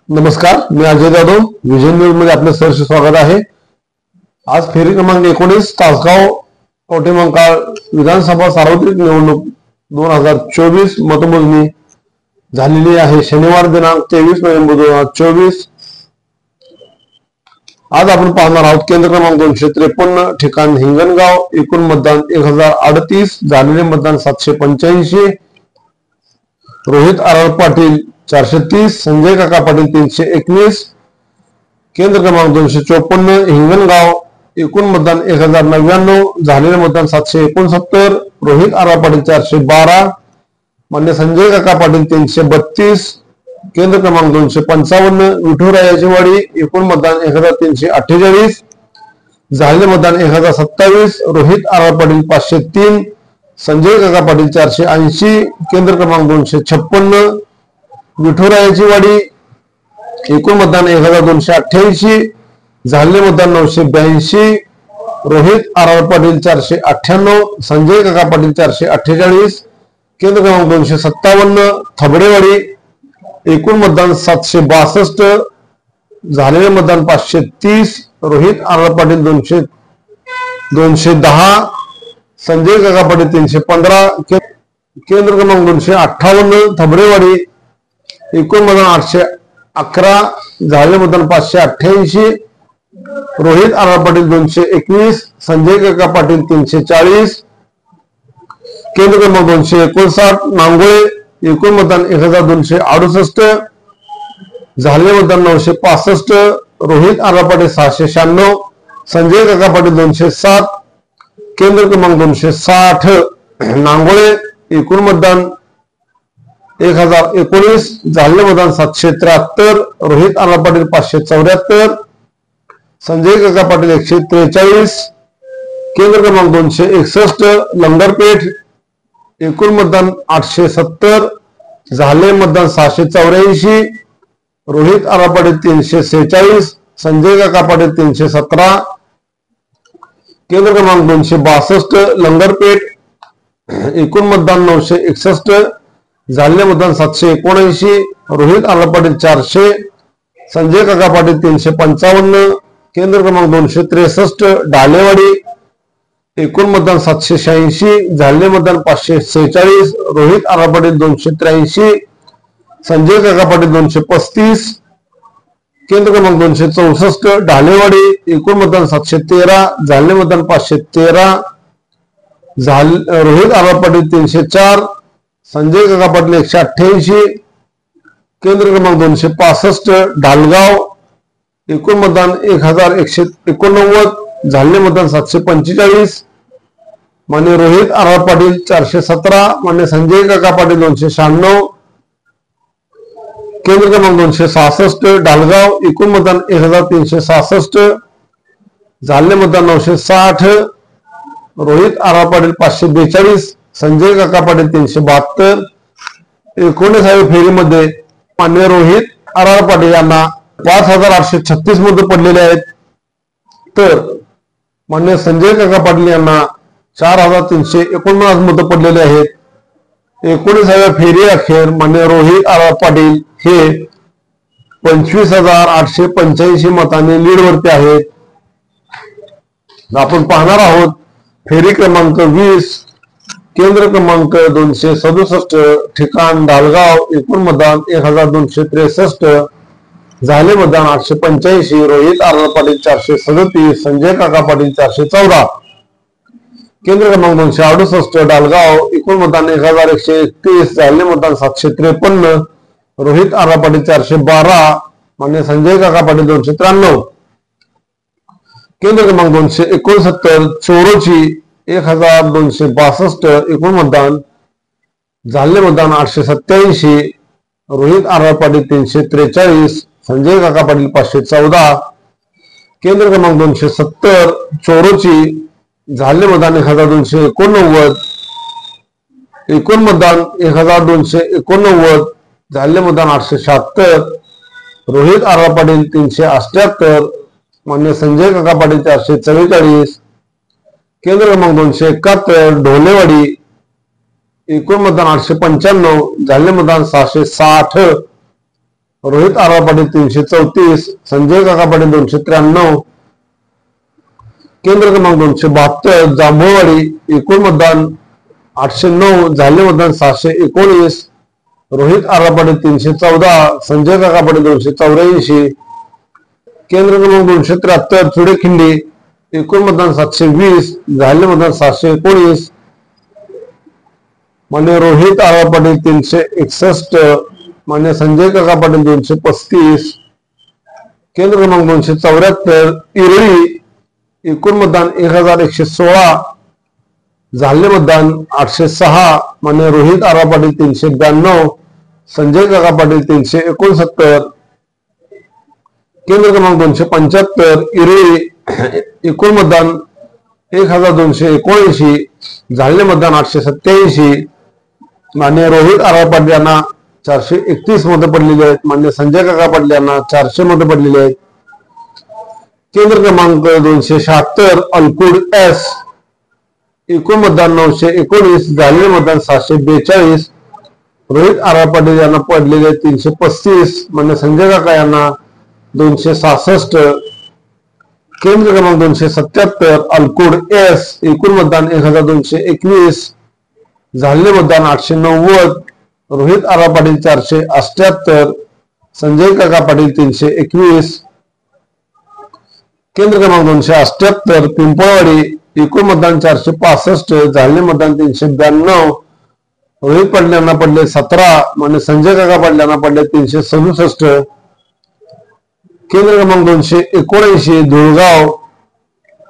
नमस्कार, मी Ajay Jadhav. Vision news मध्ये आपलं सहर्ष स्वागत आहे. आज फेरी क्रमांक 19 तासगाव कवठेमंकाळ विधानसभा सार्वत्रिक निवडणूक 2024 मतमोजणी झालेली आहे. शनिवार दिनांक 23 नोव्हेंबर 2024. आज आपण पाहणार आहोत केंद्र क्रमांक 253, ठिकाण हिंगणगाव. एकूण मतदान 1038, झालेले मतदान 785. रोहित आर पाटील 430, संजय काका पाटील 321. केंद्र क्रमांक 254, हिंगणगाव. एकूण मतदान 1099, झालेले मतदान 769. रोहित आर पाटील 412, मान्य संजय काका पाटील 332. केंद्र क्रमांक 255, विठुरायाचीवाडी. एकूण मतदान 1348, झालेले मतदान 1027. रोहित आर पाटील 503, संजय काका पाटील 480. केंद्र क्रमांक 256, विठुरायाचीवाडी. एकूण मतदान 1288, झालेले मतदान 982. रोहित आर पाटील 498, संजय काका पाटील 448. केंद्र क्रमांक 257, थबडेवाडी. एकूण मतदान 762, झालेले मतदान 530. रोहित आर पाटील 210, संजय काका पाटील 315. केंद्र क्रमांक 258, थबडेवाडी. एकूण मतदान 811, झालेले मतदान 588. रोहित आर पाटील 221, संजय काका पाटील 340. केंद्र क्रमांक 259, नांगोळे. एकूण मतदान 1268, झालेले मतदान 965. रोहित आर पाटील 696, संजय काका पाटील 207. केंद्र क्रमांक 260, नांगोळे. एकूण मतदान 1019, झालेले मतदान 773. रोहित आर पाटील 574, संजय काका पाटील 143. केंद्र क्रमांक 261, लंगरपेठ. एकूण मतदान 870, झाले मतदान 684. रोहित आर पाटील 346, संजय काका पाटील 317. केंद्र क्रमांक 262, लंगरपेठ. एकूण मतदान 961, झालेले मतदान 779. रोहित आर पाटील 400, संजय काका पाटील 355. केंद्र क्रमांक 263, डालेवाडी. एकूण मतदान 786, झालेले मतदान 546. रोहित आर पाटील 283, संजय काका पाटील 235. केंद्र क्रमांक 264, ढालेवाडी. एकूण मतदान 713, झालेले मतदान 513. रोहित आर पाटील 304, संजय काका पाटील 188. केंद्र क्रमांक 265, ढालगाव. एकूण मतदान 1189, झालेले मतदान 745. मान्य रोहित आर पाटील 417, मान्य संजय काका पाटील 296. केंद्र क्रमांक 266, ढालगाव. एकूण मतदान 1366, झालेले मतदान 960. रोहित आर पाटील 542, संजय काका पाटील 372. 19व्या फेरीमध्ये मान्य रोहित आर पाटील यांना 5836 मत पडलेले आहेत, तर मान्य संजय काका पाटील यांना 4349 मत पडलेले आहेत. 19व्या फेरी अखेर मान्य रोहित आर पाटील हे 25,885 मतांनी लीड वरती आहेत. आपण पाहणार आहोत फेरी क्रमांक 20, केंद्र क्रमांक 267, ठिकाण ढालगाव. एकूण मतदान 1263, झाले मतदान 885. रोहित आर पाटील 437, संजय काका पाटील 414. केंद्र क्रमांक 268, ढालगाव. एकूण मतदान 1131, झाले मतदान 753. रोहित आर पाटील 412, मान्य संजय काका पाटील 293. केंद्र क्रमांक 269, चोरोची. 1262, एकूण मतदान, झाले मतदान 887. रोहित आर पाटील 343, संजय काका पाटील 514. केंद्र क्रमांक 270, चोरोची. झाले मतदान 1289. एकूण मतदान 1289, झाले मतदान 876. रोहित आर पाटील 378, मान्य संजय काका पाटील 444. केंद्र क्रमांक 271, ढोलेवाडी. एकूण मतदान 895, झाले मतदान 660. रोहित आरव पाटील 334, संजय काका पाटील 293, केंद्र क्रमांक 272 जांभूळवाडी, एकूण मतदान 809, झाले मतदान 719, रोहित आरव पाटील 314, संजय काका पाटील 284, केंद्र क्रमांक 273 चुडेखिंडी, एकूण मतदान 720, झाले मतदान 719, मान्य रोहित आरव पाटील 361, मान्य संजय काका पाटील 235, केंद्र क्रमांक 274 इरळी, एकूण मतदान 1116, झाले मतदान 806, मान्य रोहित आरव पाटील 392, संजय काका पाटील 369, केंद्र क्रमांक 275 इरळी, एकूण मतदान 1279, झाले मतदान 887, मान्य रोहित आरव पाटील यांना 431 मतं पडलेली आहेत, मान्य संजय काका पाटील यांना 400 मतं पडलेली आहेत. केंद्र क्रमांक 276 अलकुड एस, एकूण मतदान 919, झालेले मतदान 742, रोहित आरव पाटील यांना पडलेले 335, मान्य संजय काका यांना 266, केंद्र क्रमांक 277 अलकुड एस, एकूण मतदान 1221, झालेले मतदान 890, रोहित आरव पाटील 478, संजय काका पाटील 321, केंद्र क्रमांक 278 पिंपळवाडी, एकूण मतदान 465, झालेले मतदान 392, रोहित पाटील यांना पडले 17, मान्य संजय काका पाटील यांना पडले 367, केंद्र क्रमांक 279 धुळगाव,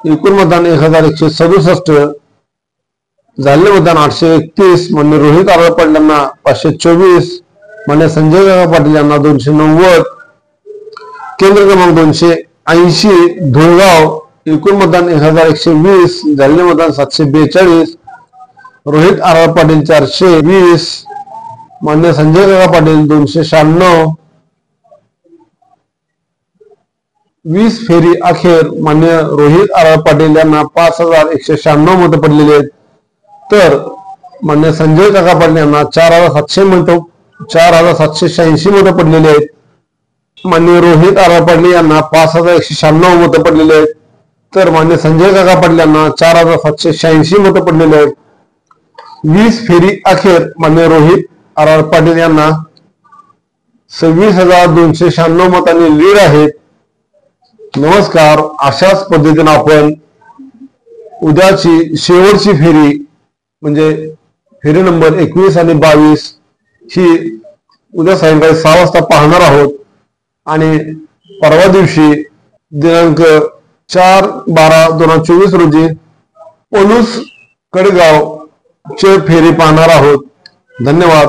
एकूण मतदान 1167, झालेले मतदान 831, मान्य रोहित आरव पाटील यांना 524, मान्य संजय काका पाटील यांना 290, केंद्र क्रमांक 280 धुळगाव, एकूण मतदान 1120, झालेले मतदान 742, रोहित आरव पाटील 420, मान्य संजय काका पाटील 296, 20 फेरी अखेर मान्य रोहित आरव पाटील यांना 5196 मतं पडलेली आहेत, तर मान्य संजय काका पाटील यांना 4786 मतं पडलेली आहेत. मान्य रोहित आरव पाटील यांना 5196 मतं पडलेली आहेत, तर मान्य संजय काका पाटील यांना 4786 मतं पडलेली आहेत. 20 फेरी अखेर मान्य रोहित आरव पाटील यांना 26,296 मतांनी लीड आहेत. नमस्कार. अशाच पद्धतीने आपण उद्याची शेवटची फेरी म्हणजे फेरी नंबर 21 आणि 22 ही उद्या सायंकाळी 6 वाजता पाहणार आहोत आणि परवा दिवशी दिनांक 4/12/2024 रोजी पलूस कडगाव चे फेरी पाहणार आहोत. धन्यवाद.